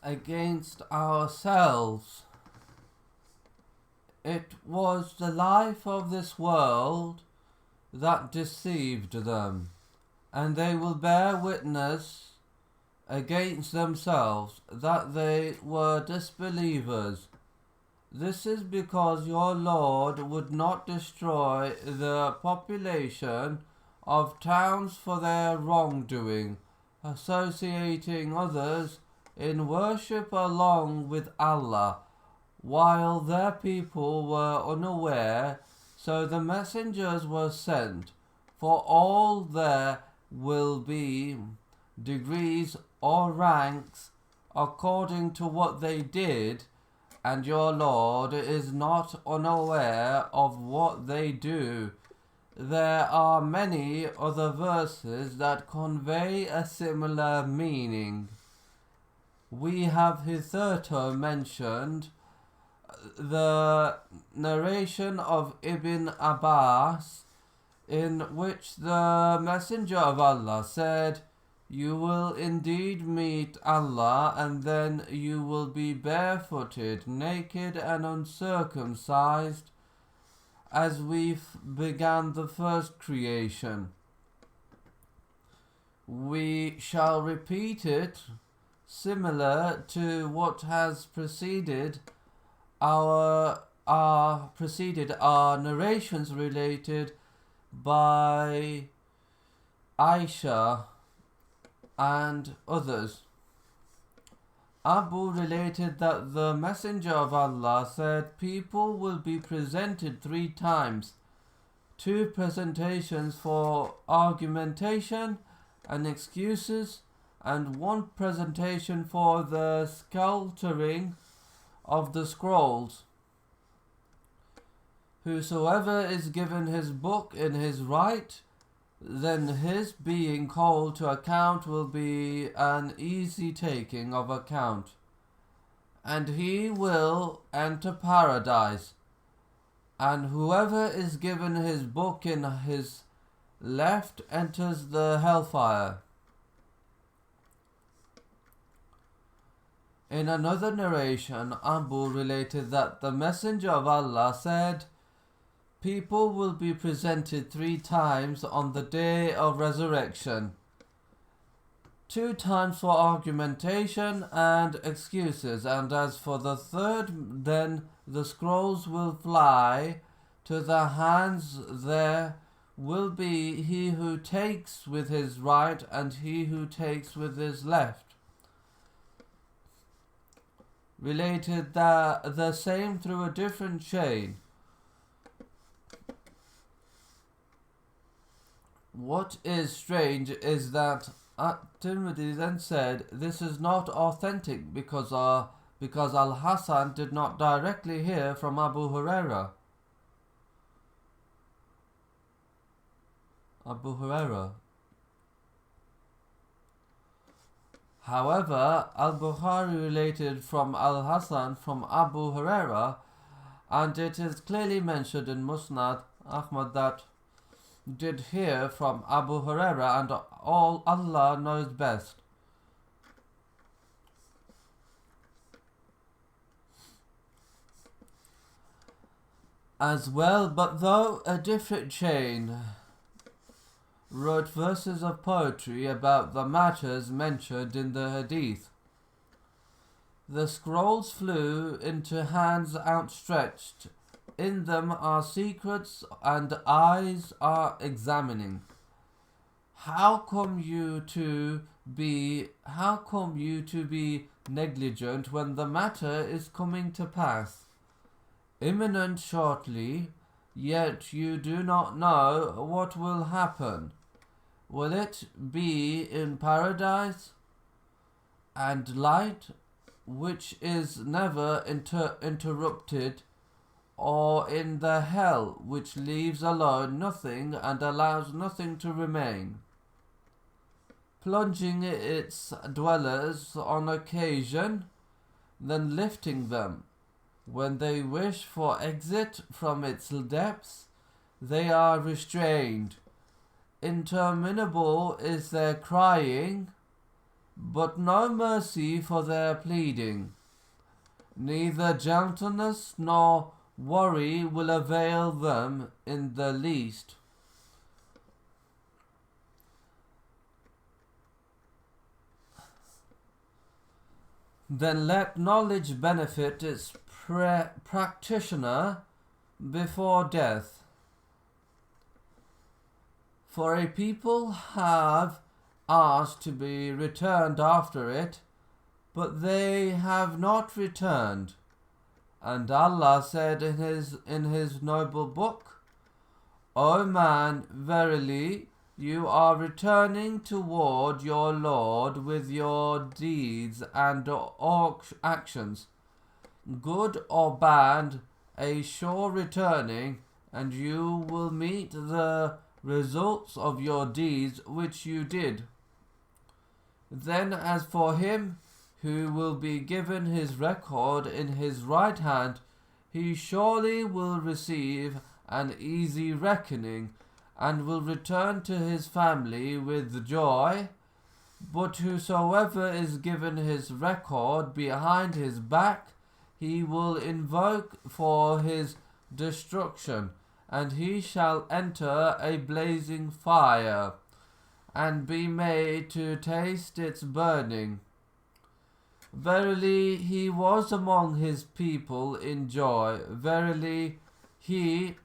against ourselves. It was the life of this world that deceived them, and they will bear witness against themselves that they were disbelievers. This is because your Lord would not destroy the population of towns for their wrongdoing, associating others in worship along with Allah, while their people were unaware, so the messengers were sent. For all there will be degrees or ranks according to what they did, and your Lord is not unaware of what they do. There are many other verses that convey a similar meaning. We have hitherto mentioned the narration of Ibn Abbas, in which the Messenger of Allah said, "You will indeed meet Allah, and then you will be barefooted, naked and uncircumcised, as we began the first creation. We shall repeat it, similar to what has preceded our narrations related by Aisha and others." Abu related that the Messenger of Allah said, "People will be presented 3 times, 2 presentations for argumentation and excuses, and 1 presentation for the sculpturing of the scrolls. Whosoever is given his book in his right, then his being called to account will be an easy taking of account, and he will enter paradise. And whoever is given his book in his left enters the hellfire." In another narration, Abu related that the Messenger of Allah said, "People will be presented 3 times on the day of resurrection, 2 times for argumentation and excuses, and as for the 3rd, then the scrolls will fly to the hands. There will be he who takes with his right and he who takes with his left." Related the same through a different chain. What is strange is that At-Tirmidhi then said, "This is not authentic because Al-Hasan did not directly hear from Abu Huraira." However, Al-Bukhari related from Al-Hasan from Abu Huraira, and it is clearly mentioned in Musnad Ahmad that did hear from Abu Huraira, and all Allah knows best. As well, but though a different chain wrote verses of poetry about the matters mentioned in the Hadith. The scrolls flew into hands outstretched. In them are secrets, and eyes are examining. How come you to be negligent when the matter is coming to pass? Imminent shortly, yet you do not know what will happen. Will it be in paradise and light, which is never interrupted, or in the hell, which leaves alone nothing and allows nothing to remain, plunging its dwellers on occasion, then lifting them? When they wish for exit from its depths, they are restrained. Interminable is their crying, but no mercy for their pleading. Neither gentleness nor worry will avail them in the least. Then let knowledge benefit its practitioner before death. For a people have asked to be returned after it, but they have not returned. And Allah said in his noble book, O man, verily you are returning toward your Lord with your deeds and actions, good or bad, a sure returning, and you will meet the results of your deeds which you did. Then as for him who will be given his record in his right hand, he surely will receive an easy reckoning, and will return to his family with joy. But whosoever is given his record behind his back, he will invoke for his destruction, and he shall enter a blazing fire, and be made to taste its burning. Verily he was among his people in joy. Verily he